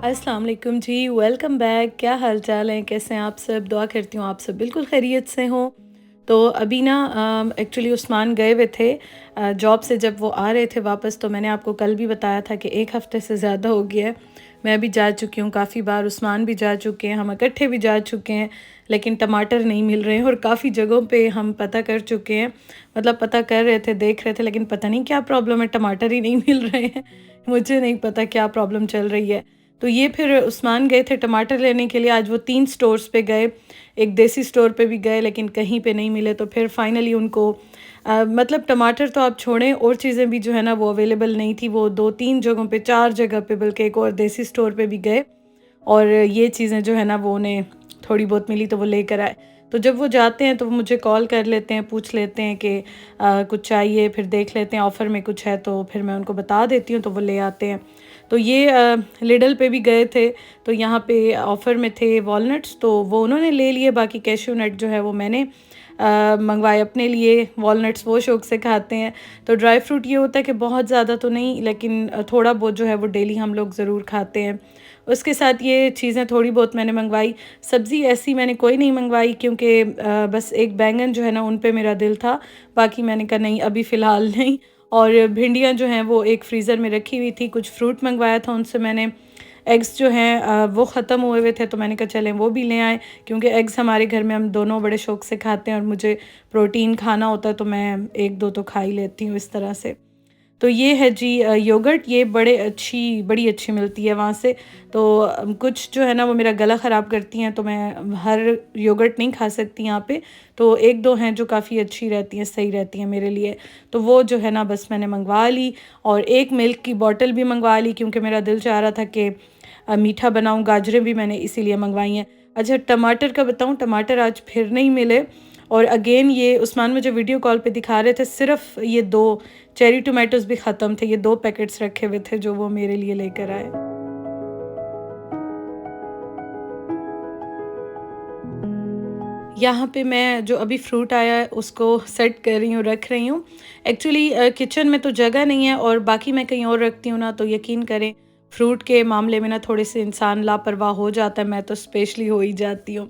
अस्सलाम वालेकुम जी, welcome back. क्या हाल चाल है, कैसे हैं आप सब? दुआ करती हूँ आप सब बिल्कुल खैरियत से हों। तो अभी ना एक्चुअली उस्मान गए हुए थे जॉब से। जब वो आ रहे थे वापस, तो मैंने आपको कल भी बताया था कि 1 हफ़्ते से ज़्यादा हो गया है। मैं भी जा चुकी हूँ काफ़ी बार, उस्मान भी जा चुके हैं, हम इकट्ठे भी जा चुके हैं, लेकिन टमाटर नहीं मिल रहे हैं। और काफ़ी जगहों पे हम पता कर चुके हैं, मतलब पता कर रहे थे, देख रहे थे, लेकिन पता नहीं क्या प्रॉब्लम है, टमाटर ही नहीं मिल रहे हैं। मुझे नहीं पता क्या प्रॉब्लम चल रही है। तो ये फिर उस्मान गए थे टमाटर लेने के लिए। आज वो 3 स्टोर्स पे गए, एक देसी स्टोर पे भी गए, लेकिन कहीं पे नहीं मिले। तो फिर फाइनली उनको मतलब टमाटर तो आप छोड़ें, और चीज़ें भी जो है ना वो अवेलेबल नहीं थी। वो 2-3 जगहों पे, 4 जगह पे बल्कि, एक और देसी स्टोर पे भी गए, और ये चीज़ें जो है ना वो उन्हें थोड़ी बहुत मिली तो वो लेकर आए। तो जब वो जाते हैं तो वो मुझे कॉल कर लेते हैं, पूछ लेते हैं कि कुछ चाहिए, फिर देख लेते हैं ऑफ़र में कुछ है तो फिर मैं उनको बता देती हूँ, तो वो ले आते हैं। तो ये लिडल पे भी गए थे, तो यहाँ पे ऑफ़र में थे वॉलनट्स, तो वो उन्होंने ले लिए। बाकी कैश्यू नट जो है वो मैंने मंगवाए अपने लिए। वॉलनट्स वो शौक़ से खाते हैं। तो ड्राई फ्रूट ये होता है कि बहुत ज़्यादा तो नहीं, लेकिन थोड़ा बहुत जो है वो डेली हम लोग ज़रूर खाते हैं। उसके साथ ये चीज़ें थोड़ी बहुत मैंने मंगवाई। सब्ज़ी ऐसी मैंने कोई नहीं मंगवाई, क्योंकि बस एक बैंगन जो है ना उन पे मेरा दिल था। बाकी मैंने कहा नहीं, अभी फ़िलहाल नहीं। और भिंडियाँ जो हैं वो एक फ्रीज़र में रखी हुई थी। कुछ फ्रूट मंगवाया था उनसे मैंने। एग्स जो हैं वो ख़त्म हुए हुए थे, तो मैंने कहा चलें वो भी ले आएँ, क्योंकि एग्स हमारे घर में हम दोनों बड़े शौक़ से खाते हैं, और मुझे प्रोटीन खाना होता है तो मैं 1-2 तो खा ही लेती हूँ इस तरह से। तो ये है जी योगर्ट, ये बड़ी अच्छी मिलती है वहाँ से। तो कुछ जो है ना वो मेरा गला ख़राब करती हैं, तो मैं हर योगर्ट नहीं खा सकती यहाँ पे। तो 1-2 हैं जो काफ़ी अच्छी रहती हैं, सही रहती हैं मेरे लिए। तो वो जो है ना बस मैंने मंगवा ली, और एक मिल्क की बॉटल भी मंगवा ली, क्योंकि मेरा दिल चाह रहा था कि मीठा बनाऊँ। गाजरें भी मैंने इसीलिए मंगवाई हैं। अच्छा, टमाटर का बताऊँ, टमाटर आज फिर नहीं मिले। और अगेन ये उस्मान मुझे वीडियो कॉल पे दिखा रहे थे, सिर्फ़ ये 2 चेरी टोमेटोज़ भी ख़त्म थे। ये 2 पैकेट्स रखे हुए थे जो वो मेरे लिए लेकर आए। यहाँ पे मैं जो अभी फ्रूट आया है उसको सेट कर रही हूँ, रख रही हूँ। एक्चुअली किचन में तो जगह नहीं है, और बाकी मैं कहीं और रखती हूँ ना, तो यकीन करें फ्रूट के मामले में ना थोड़े से इंसान लापरवाह हो जाता है। मैं तो स्पेशली हो ही जाती हूँ।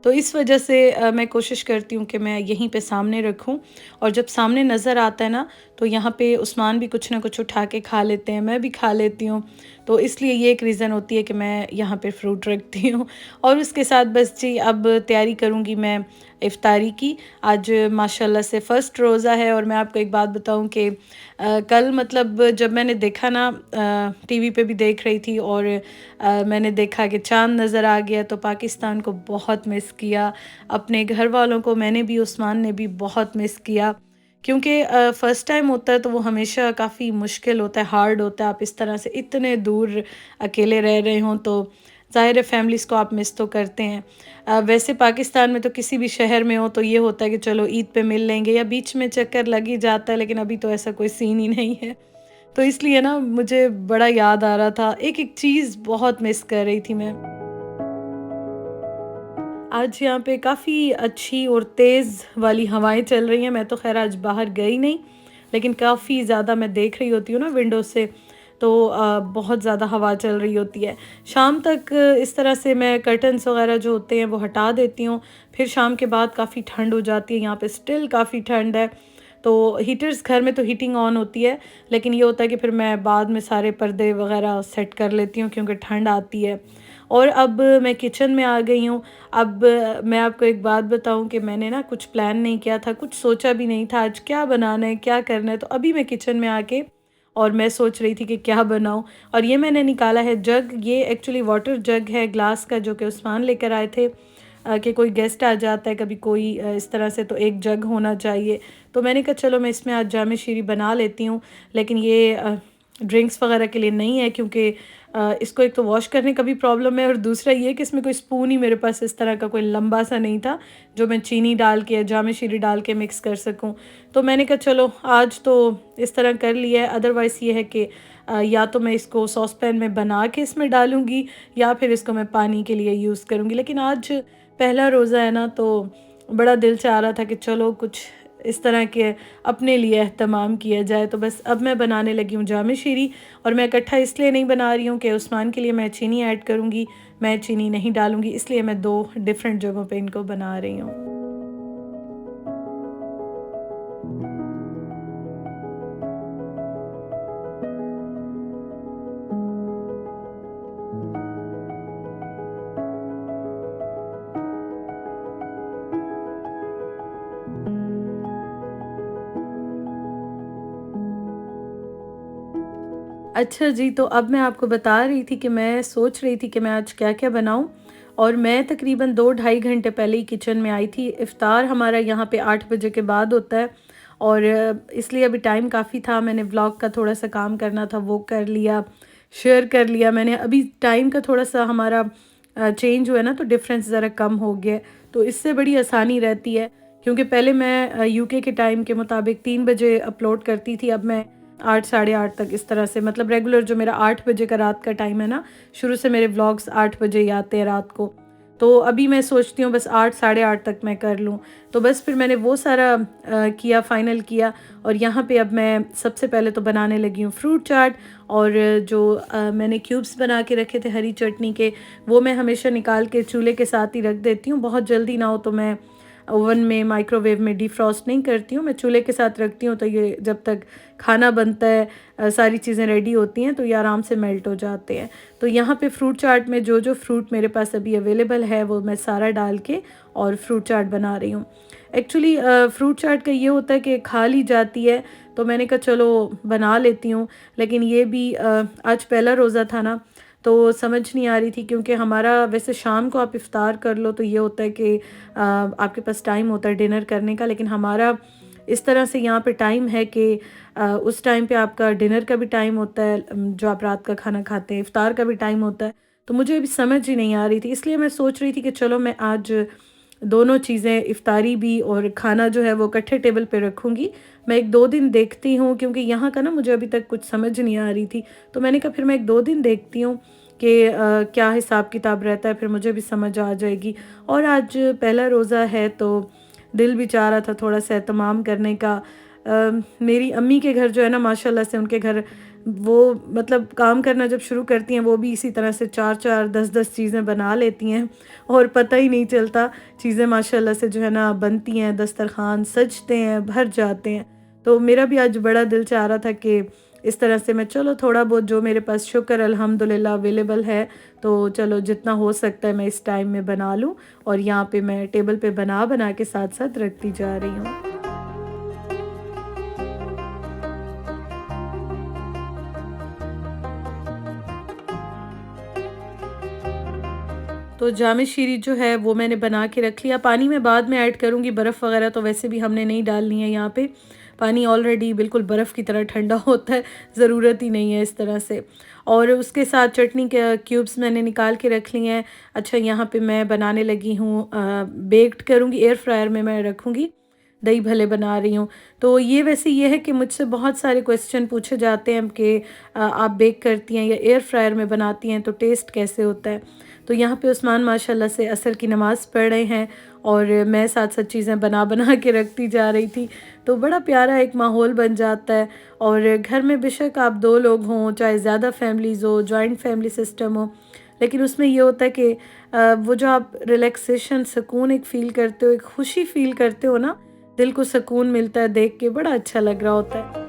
तो इस वजह से मैं कोशिश करती हूँ कि मैं यहीं पे सामने रखूँ, और जब सामने नज़र आता है ना, तो यहाँ पे उस्मान भी कुछ ना कुछ उठा के खा लेते हैं, मैं भी खा लेती हूँ। तो इसलिए ये एक रीज़न होती है कि मैं यहाँ पे फ्रूट रखती हूँ। और उसके साथ बस जी अब तैयारी करूँगी मैं इफ़्तारी की। आज माशाल्लाह से फ़र्स्ट रोज़ा है, और मैं आपको एक बात बताऊँ कि कल मतलब जब मैंने देखा ना, टीवी पे भी देख रही थी, और मैंने देखा कि चाँद नज़र आ गया, तो पाकिस्तान को बहुत मिस किया। अपने घर वालों को मैंने भी, उस्मान ने भी बहुत मिस किया, क्योंकि फ़र्स्ट टाइम होता है तो वो हमेशा काफ़ी मुश्किल होता है, हार्ड होता है। आप इस तरह से इतने दूर अकेले रह रहे हों, तो ज़ाहिर है फैमिलीज़ को आप मिस तो करते हैं। वैसे पाकिस्तान में तो किसी भी शहर में हो तो ये होता है कि चलो ईद पे मिल लेंगे, या बीच में चक्कर लग ही जाता है, लेकिन अभी तो ऐसा कोई सीन ही नहीं है। तो इसलिए ना मुझे बड़ा याद आ रहा था, एक-एक चीज़ बहुत मिस कर रही थी मैं। आज यहाँ पे काफ़ी अच्छी और तेज़ वाली हवाएँ चल रही हैं। मैं तो ख़ैर आज बाहर गई नहीं, लेकिन काफ़ी ज़्यादा मैं देख रही होती हूँ ना विंडो से, तो बहुत ज़्यादा हवा चल रही होती है। शाम तक इस तरह से मैं कर्टन्स वग़ैरह जो होते हैं वो हटा देती हूँ। फिर शाम के बाद काफ़ी ठंड हो जाती है, यहाँ पे स्टिल काफ़ी ठंड है। तो हीटर्स, घर में तो हीटिंग ऑन होती है, लेकिन ये होता है कि फिर मैं बाद में सारे पर्दे वग़ैरह सेट कर लेती हूँ, क्योंकि ठंड आती है। और अब मैं किचन में आ गई हूँ। अब मैं आपको एक बात बताऊँ कि मैंने ना कुछ प्लान नहीं किया था, कुछ सोचा भी नहीं था आज क्या बनाना है, क्या करना है। तो अभी मैं किचन में आके और मैं सोच रही थी कि क्या बनाऊँ, और ये मैंने निकाला है जग। ये एक्चुअली वाटर जग है ग्लास का, जो कि उस्मान लेकर आए थे कि कोई गेस्ट आ जाता है कभी कोई, इस तरह से, तो एक जग होना चाहिए। तो मैंने कहा चलो मैं इसमें आज जामे शीरी बना लेती हूँ, लेकिन ये ड्रिंक्स वगैरह के लिए नहीं है, क्योंकि इसको एक तो वॉश करने का भी प्रॉब्लम है, और दूसरा ये कि इसमें कोई स्पून ही मेरे पास इस तरह का कोई लंबा सा नहीं था जो मैं चीनी डाल के या जामे शीरी डाल के मिक्स कर सकूं। तो मैंने कहा चलो आज तो इस तरह कर लिया है। अदरवाइज़ ये है कि या तो मैं इसको सॉस पैन में बना के इसमें डालूँगी, या फिर इसको मैं पानी के लिए यूज़ करूँगी। लेकिन आज पहला रोज़ा है ना, तो बड़ा दिल चाह रहा था कि चलो कुछ इस तरह के अपने लिए एहतमाम किया जाए। तो बस अब मैं बनाने लगी हूँ जामे शीरी, और मैं इकट्ठा इसलिए नहीं बना रही हूँ कि उस्मान के लिए मैं चीनी ऐड करूँगी, मैं चीनी नहीं डालूँगी, इसलिए मैं 2 डिफरेंट जगहों पे इनको बना रही हूँ। अच्छा जी, तो अब मैं आपको बता रही थी कि मैं सोच रही थी कि मैं आज क्या-क्या बनाऊँ, और मैं तकरीबन 2 ढाई घंटे पहले ही किचन में आई थी। इफ़्तार हमारा यहाँ पे 8 बजे के बाद होता है, और इसलिए अभी टाइम काफ़ी था। मैंने व्लॉग का थोड़ा-सा काम करना था, वो कर लिया, शेयर कर लिया मैंने। अभी टाइम का थोड़ा-सा हमारा चेंज हुआ है ना, तो डिफ़रेंस ज़रा कम हो गया है, तो इससे बड़ी आसानी रहती है। क्योंकि पहले मैं यूके के टाइम के मुताबिक 3 बजे अपलोड करती थी, अब मैं 8 साढ़े 8 तक इस तरह से, मतलब रेगुलर जो मेरा 8 बजे का रात का टाइम है ना, शुरू से मेरे व्लॉग्स 8 बजे ही आते हैं रात को। तो अभी मैं सोचती हूँ बस 8 साढ़े 8 तक मैं कर लूँ। तो बस फिर मैंने वो सारा किया, फ़ाइनल किया, और यहाँ पे अब मैं सबसे पहले तो बनाने लगी हूँ फ्रूट चाट। और जो मैंने क्यूब्स बना के रखे थे हरी चटनी के, वो मैं हमेशा निकाल के चूल्हे के साथ ही रख देती हूँ। बहुत जल्दी ना हो तो मैं ओवन में, माइक्रोवेव में डिफ्रॉस्ट नहीं करती हूँ, मैं चूल्हे के साथ रखती हूँ, तो ये जब तक खाना बनता है, सारी चीज़ें रेडी होती हैं, तो ये आराम से मेल्ट हो जाते हैं। तो यहाँ पे फ्रूट चाट में जो जो फ्रूट मेरे पास अभी अवेलेबल है वो मैं सारा डाल के और फ्रूट चाट बना रही हूँ। एक्चुअली फ्रूट चाट का ये होता है कि खा ली जाती है, तो मैंने कहा चलो बना लेती हूँ। लेकिन ये भी आज पहला रोज़ा था ना, तो समझ नहीं आ रही थी, क्योंकि हमारा वैसे शाम को आप इफ़्तार कर लो तो ये होता है कि आपके पास टाइम होता है डिनर करने का, लेकिन हमारा इस तरह से यहाँ पे टाइम है कि उस टाइम पे आपका डिनर का भी टाइम होता है, जो आप रात का खाना खाते हैं, इफ़्तार का भी टाइम होता है। तो मुझे अभी समझ ही नहीं आ रही थी, इसलिए मैं सोच रही थी कि चलो मैं आज दोनों चीज़ें, इफ़्तारी भी और खाना जो है वो इकट्ठे टेबल पे रखूँगी। मैं 1-2 दिन देखती हूँ, क्योंकि यहाँ का ना मुझे अभी तक कुछ समझ नहीं आ रही थी। तो मैंने कहा फिर मैं 1-2 दिन देखती हूँ कि क्या हिसाब किताब रहता है, फिर मुझे भी समझ आ जाएगी। और आज पहला रोज़ा है, तो दिल भी चाह रहा था थोड़ा-सा एहतमाम करने का। मेरी अम्मी के घर जो है ना, माशाल्लाह से उनके घर वो मतलब काम करना जब शुरू करती हैं, वो भी इसी तरह से 4-4 10-10 चीज़ें बना लेती हैं, और पता ही नहीं चलता। चीज़ें माशाल्लाह से जो है ना बनती हैं, दस्तरख़्वान सजते हैं, भर जाते हैं। तो मेरा भी आज बड़ा दिल चाह रहा था कि इस तरह से मैं चलो थोड़ा बहुत जो मेरे पास शुक्र अल्हम्दुलिल्लाह अवेलेबल है, तो चलो जितना हो सकता है मैं इस टाइम में बना लूँ, और यहाँ पे मैं टेबल पे बना-बना के साथ-साथ रखती जा रही हूँ। तो जामे शीरी जो है वो मैंने बना के रख लिया। पानी मैं बाद में ऐड करूँगी, बर्फ़ वग़ैरह तो वैसे भी हमने नहीं डालनी है यहाँ पे। पानी ऑलरेडी बिल्कुल बर्फ़ की तरह ठंडा होता है, ज़रूरत ही नहीं है इस तरह से। और उसके साथ चटनी के क्यूब्स मैंने निकाल के रख लिए हैं। अच्छा, यहाँ पे मैं बनाने लगी हूँ, बेक्ड करूँगी, एयर फ्रायर में मैं रखूँगी। दही भल्ले बना रही हूँ। तो ये वैसे ये है कि मुझसे बहुत सारे क्वेश्चन पूछे जाते हैं कि आप बेक करती हैं या एयर फ्रायर में बनाती हैं, तो टेस्ट कैसे होता है? तो यहाँ पे उस्मान माशाल्लाह से असर की नमाज़ पढ़ रहे हैं, और मैं साथ-साथ चीज़ें बना-बना के रखती जा रही थी। तो बड़ा प्यारा एक माहौल बन जाता है, और घर में बेशक आप 2 लोग हों, चाहे ज़्यादा फैमिलीज़ हो, जॉइंट फैमिली सिस्टम हो, लेकिन उसमें ये होता है कि वो जो आप रिलैक्सेशन, सुकून एक फ़ील करते हो, एक खुशी फ़ील करते हो ना, दिल को सुकून मिलता है देख के, बड़ा अच्छा लग रहा होता है।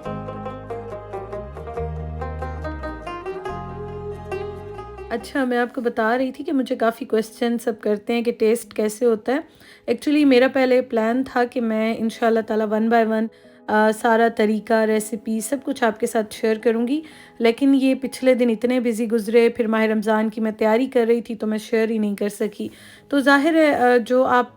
अच्छा, मैं आपको बता रही थी कि मुझे काफ़ी क्वेश्चन सब करते हैं कि टेस्ट कैसे होता है। एक्चुअली मेरा पहले प्लान था कि मैं इंशाल्लाह ताला वन बाय वन सारा तरीका, रेसिपी सब कुछ आपके साथ शेयर करूँगी। लेकिन ये पिछले दिन इतने बिज़ी गुज़रे, फिर माह रमज़ान की मैं तैयारी कर रही थी, तो मैं शेयर ही नहीं कर सकी। तो ज़ाहिर है जो आप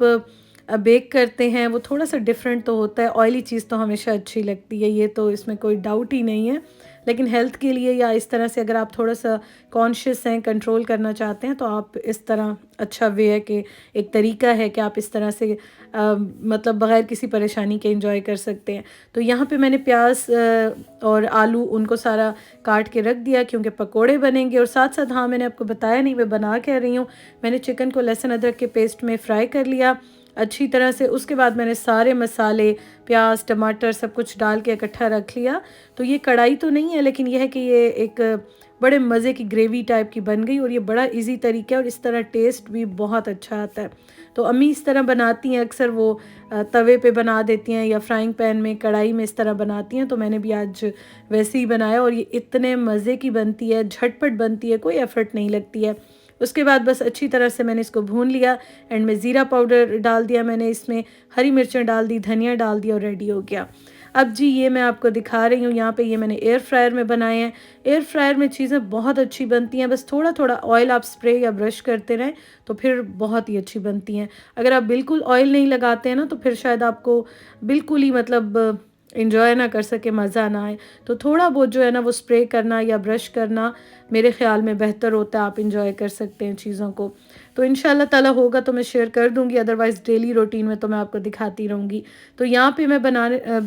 बेक करते हैं वो थोड़ा-सा डिफ़रेंट तो होता है। ऑयली चीज़ तो हमेशा अच्छी लगती है, ये तो इसमें कोई डाउट ही नहीं है। लेकिन हेल्थ के लिए या इस तरह से अगर आप थोड़ा-सा कॉन्शियस हैं, कंट्रोल करना चाहते हैं, तो आप इस तरह अच्छा वे है कि एक तरीका है कि आप इस तरह से मतलब बग़ैर किसी परेशानी के एंजॉय कर सकते हैं। तो यहाँ पे मैंने प्याज़ और आलू उनको सारा काट के रख दिया, क्योंकि पकोड़े बनेंगे। और साथ-साथ हाँ, मैंने आपको बताया नहीं मैं बना क्या रही हूँ, मैंने चिकन को लहसुन अदरक के पेस्ट में फ्राई कर लिया, अच्छी तरह से। उसके बाद मैंने सारे मसाले, प्याज, टमाटर सब कुछ डाल के इकट्ठा रख लिया। तो ये कढ़ाई तो नहीं है, लेकिन यह है कि ये एक बड़े मज़े की ग्रेवी टाइप की बन गई और ये बड़ा इजी तरीका है और इस तरह टेस्ट भी बहुत अच्छा आता है। तो अम्मी इस तरह बनाती हैं अक्सर, वो तवे पे बना देती हैं या फ्राइंग पैन में, कढ़ाई में इस तरह बनाती हैं। तो मैंने भी आज वैसे ही बनाया और ये इतने मज़े की बनती है, झटपट बनती है, कोई एफ़र्ट नहीं लगती है। उसके बाद बस अच्छी तरह से मैंने इसको भून लिया। एंड में ज़ीरा पाउडर डाल दिया मैंने, इसमें हरी मिर्चें डाल दी, धनिया डाल दिया और रेडी हो गया। अब जी ये मैं आपको दिखा रही हूँ, यहाँ पे ये मैंने एयर फ्रायर में बनाए हैं। एयर फ्रायर में चीज़ें बहुत अच्छी बनती हैं, बस थोड़ा थोड़ा ऑयल आप स्प्रे या ब्रश करते रहें तो फिर बहुत ही अच्छी बनती हैं। अगर आप बिल्कुल ऑयल नहीं लगाते हैं ना, तो फिर शायद आपको बिल्कुल ही मतलब इंजॉय ना कर सके, मज़ा ना आए। तो थोड़ा बहुत जो है ना वो स्प्रे करना या ब्रश करना मेरे ख़्याल में बेहतर होता है, आप इंजॉय कर सकते हैं चीज़ों को। तो इंशाल्लाह ताला होगा तो मैं शेयर कर दूँगी, अदरवाइज़ डेली रूटीन में तो मैं आपको दिखाती रहूँगी। तो यहाँ पे मैं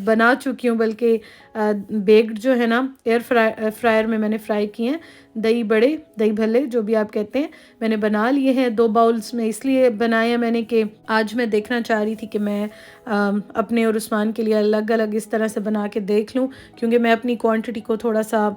बना चुकी हूँ, बल्कि बेक्ड जो है ना फ्रायर में मैंने फ्राई किए हैं। दही बड़े, दही भल्ले जो भी आप कहते हैं, मैंने बना लिए हैं 2 बाउल्स में। इसलिए बनाए हैं मैंने कि आज मैं देखना चाह रही थी कि मैं अपने और उस्मान के लिए अलग-अलग इस तरह से बना के देख लूँ, क्योंकि मैं अपनी क्वांटिटी को थोड़ा-सा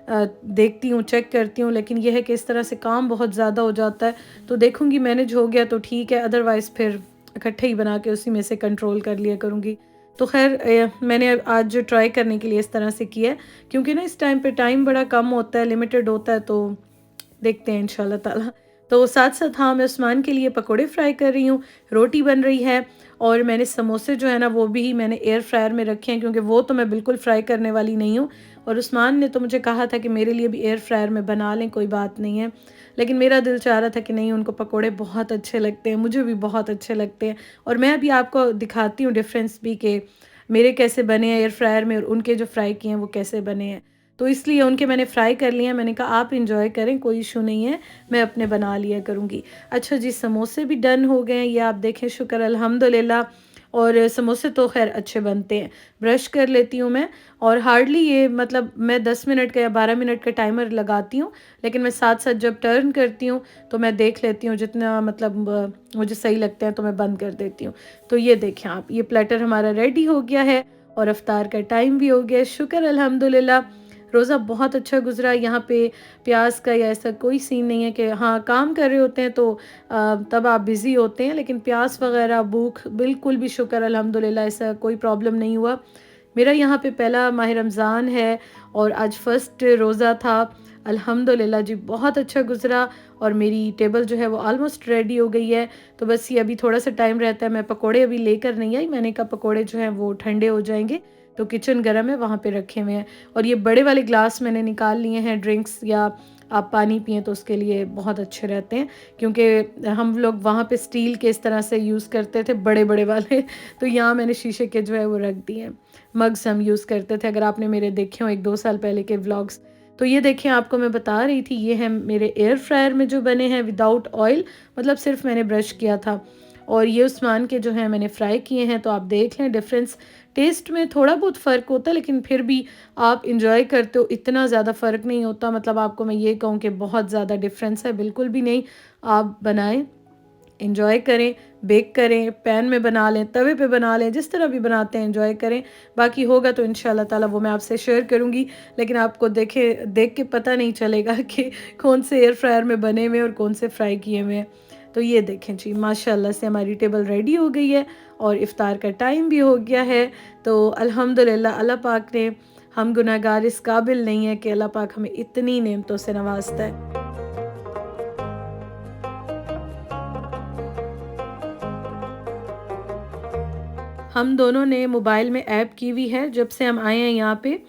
देखती हूँ, चेक करती हूँ। लेकिन ये है कि इस तरह से काम बहुत ज़्यादा हो जाता है, तो देखूँगी मैनेज हो गया तो ठीक है, अदरवाइज़ फिर इकट्ठे ही बना के उसी में से कंट्रोल कर लिया करूँगी। तो ख़ैर मैंने आज जो ट्राई करने के लिए इस तरह से किया है, क्योंकि ना इस टाइम पे टाइम बड़ा कम होता है, लिमिटेड होता है, तो देखते हैं इंशाल्लाह ताला। तो साथ-साथ हाँ, मैं उस्मान के लिए पकोड़े फ्राई कर रही हूँ, रोटी बन रही है और मैंने समोसे जो है ना वो भी मैंने एयर फ्रायर में रखे हैं, क्योंकि वो तो मैं बिल्कुल फ्राई करने वाली नहीं हूँ। और उस्मान ने तो मुझे कहा था कि मेरे लिए भी एयर फ्रायर में बना लें, कोई बात नहीं है। लेकिन मेरा दिल चाह रहा था कि नहीं, उनको पकोड़े बहुत अच्छे लगते हैं, मुझे भी बहुत अच्छे लगते हैं। और मैं अभी आपको दिखाती हूँ डिफ़रेंस भी कि मेरे कैसे बने हैं एयर फ्रायर में और उनके जो फ्राई किए हैं वो कैसे बने हैं। तो इसलिए उनके मैंने फ्राई कर लिए हैं। मैंने कहा आप एंजॉय करें, कोई इशू नहीं है, मैं अपने बना लिया करूँगी। अच्छा जी, समोसे भी डन हो गए हैं, ये आप देखें, शुक्र अल्हम्दुलिल्लाह। और समोसे तो ख़ैर अच्छे बनते हैं। ब्रश कर लेती हूँ मैं, और हार्डली ये मतलब मैं 10 मिनट का या 12 मिनट का टाइमर लगाती हूँ, लेकिन मैं साथ-साथ जब टर्न करती हूँ तो मैं देख लेती हूँ, जितना मतलब मुझे सही लगते हैं तो मैं बंद कर देती हूँ। तो ये देखें आप, ये प्लेटर हमारा रेडी हो गया है और इफ्तार का टाइम भी हो गया है, शुक्र अल्हम्दुलिल्लाह। रोज़ा बहुत अच्छा गुज़रा। यहाँ पे प्यास का या ऐसा कोई सीन नहीं है कि हाँ, काम कर रहे होते हैं तो तब आप बिज़ी होते हैं, लेकिन प्यास वग़ैरह, भूख बिल्कुल भी शुक्र अल्हम्दुलिल्लाह ऐसा कोई प्रॉब्लम नहीं हुआ। मेरा यहाँ पे पहला माह रमज़ान है और आज फर्स्ट रोज़ा था। अल्हम्दुलिल्लाह जी, बहुत अच्छा गुज़रा और मेरी टेबल जो है वो ऑलमोस्ट रेडी हो गई है। तो बस ये अभी थोड़ा-सा टाइम रहता है। मैं पकोड़े अभी लेकर नहीं आई, मैंने कहा पकोड़े जो हैं वो ठंडे हो जाएँगे, तो किचन गरम है, वहाँ पे रखे हुए हैं। और ये बड़े वाले ग्लास मैंने निकाल लिए हैं, ड्रिंक्स या आप पानी पिएँ तो उसके लिए बहुत अच्छे रहते हैं, क्योंकि हम लोग वहाँ पे स्टील के इस तरह से यूज़ करते थे, बड़े-बड़े वाले। तो यहाँ मैंने शीशे के जो है वो रख दिए हैं। मग्स हम यूज़ करते थे, अगर आपने मेरे देखे हो 1-2 साल पहले के व्लॉग्स। तो ये देखें, आपको मैं बता रही थी, ये है मेरे एयर फ्रायर में जो बने हैं विदाउट ऑयल, मतलब सिर्फ मैंने ब्रश किया था। और ये उस्मान के जो हैं मैंने फ्राई किए हैं, तो आप देख लें डिफ़रेंस। टेस्ट में थोड़ा बहुत फ़र्क होता है, लेकिन फिर भी आप इंजॉय करते हो, इतना ज़्यादा फ़र्क नहीं होता। मतलब आपको मैं ये कहूँ कि बहुत ज़्यादा डिफ़रेंस है, बिल्कुल भी नहीं। आप बनाएं, एंजॉय करें, बेक करें, पैन में बना लें, तवे पे बना लें, जिस तरह भी बनाते हैं एंजॉय करें। बाकी होगा तो इंशाल्लाह ताला वो मैं आपसे शेयर करूँगी, लेकिन आपको देख के पता नहीं चलेगा कि कौन से एयर फ्रायर में बने हुए हैं और कौन से फ्राई किए हुए हैं। तो ये देखें जी, माशाल्लाह से हमारी टेबल रेडी हो गई है और इफ़्तार का टाइम भी हो गया है। तो अल्हम्दुलिल्लाह, अल्लाह पाक ने, हम गुनहगार इस काबिल नहीं है कि अल्लाह पाक हमें इतनी नेमतों से नवाज़ता है। हम दोनों ने मोबाइल में ऐप की हुई है, जब से हम आए हैं यहाँ पे,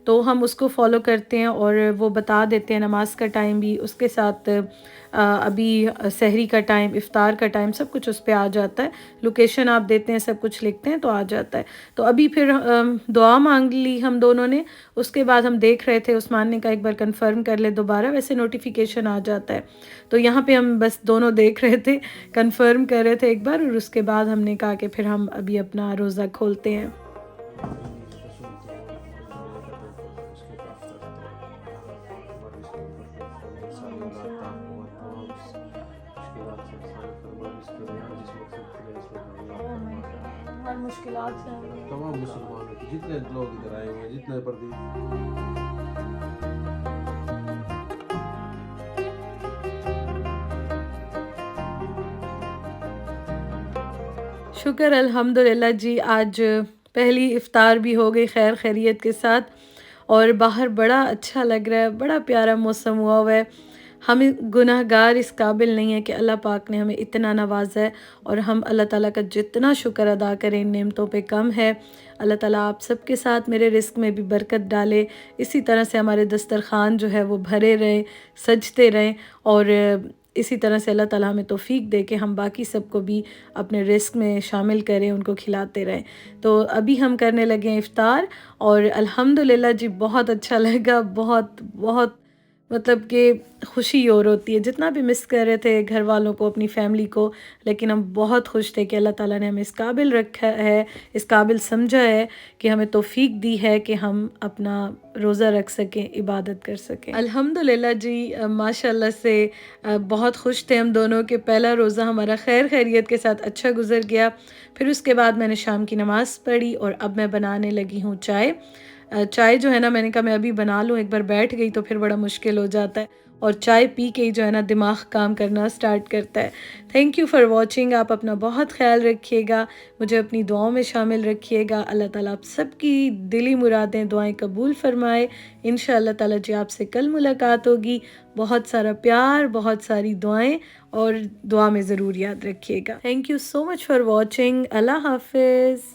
तो हम उसको फ़ॉलो करते हैं और वो बता देते हैं नमाज का टाइम भी, उसके साथ अभी सहरी का टाइम, इफ़्तार का टाइम, सब कुछ उस पे आ जाता है। लोकेशन आप देते हैं, सब कुछ लिखते हैं तो आ जाता है। तो अभी फिर दुआ मांग ली हम दोनों ने। उसके बाद हम देख रहे थे, उस्मान ने कहा एक बार कंफर्म कर ले दोबारा, वैसे नोटिफिकेशन आ जाता है। तो यहाँ पे हम बस दोनों देख रहे थे, कंफर्म कर रहे थे एक बार, और उसके बाद हमने कहा कि फिर हम अभी अपना रोज़ा खोलते हैं। से आसान फरमा, जिसके लिए जिस मकसद के लिए इसने हमें ओह आपका माय पाया है। गॉड, हर मुश्किलात से हमें तमाम बचाओ। मुसलमानों की, जितने लोग इधर आए हुए हैं, जितने प्रदेश शुक्र अल्हम्दुलिल्लाह जी, आज पहली इफ़्तार भी हो गई खैर खैरियत के साथ और बाहर बड़ा अच्छा लग रहा है, बड़ा प्यारा मौसम हुआ हुआ है। हम गुनहगार इस काबिल नहीं है कि अल्लाह पाक ने हमें इतना नवाज़ा है और हम अल्लाह ताला का जितना शुक्र अदा करें इन नेमतों पे कम है। अल्लाह ताला आप सबके साथ मेरे रिज़्क में भी बरकत डाले, इसी तरह से हमारे दस्तरख़ान जो है वो भरे रहें, सजते रहें और इसी तरह से अल्लाह ताला हमें तौफ़ीक दे के हम बाकी सबको भी अपने रिज़्क में शामिल करें, उनको खिलाते रहें। तो अभी हम करने लगे हैं इफ़्तार और अल्हम्दुलिल्लाह जी बहुत अच्छा लगा, बहुत बहुत मतलब कि खुशी और होती है, जितना भी मिस कर रहे थे घर वालों को, अपनी फ़ैमिली को, लेकिन हम बहुत खुश थे कि अल्लाह ताला ने हमें इस काबिल रखा है, इस काबिल समझा है कि हमें तौफ़ीक दी है कि हम अपना रोज़ा रख सकें, इबादत कर सकें। अल्हम्दुलिल्लाह जी, माशाल्लाह से बहुत खुश थे हम दोनों कि पहला रोज़ा हमारा खैर खैरियत के साथ अच्छा गुज़र गया। फिर उसके बाद मैंने शाम की नमाज़ पढ़ी और अब मैं बनाने लगी हूँ चाय। चाय जो है ना, मैंने कहा मैं अभी बना लूँ, एक बार बैठ गई तो फिर बड़ा मुश्किल हो जाता है और चाय पी के ही जो है ना दिमाग काम करना स्टार्ट करता है। Thank you for watching. आप अपना बहुत ख्याल रखिएगा, मुझे अपनी दुआओं में शामिल रखिएगा। अल्लाह ताला आप सबकी दिली मुरादें दुआएं कबूल फरमाए। इंशाअल्लाह ताला जी आपसे कल मुलाकात होगी। बहुत सारा प्यार, बहुत सारी दुआएं और दुआ में ज़रूर याद रखिएगा। Thank you so much for watching. अल्लाह हाफिज़।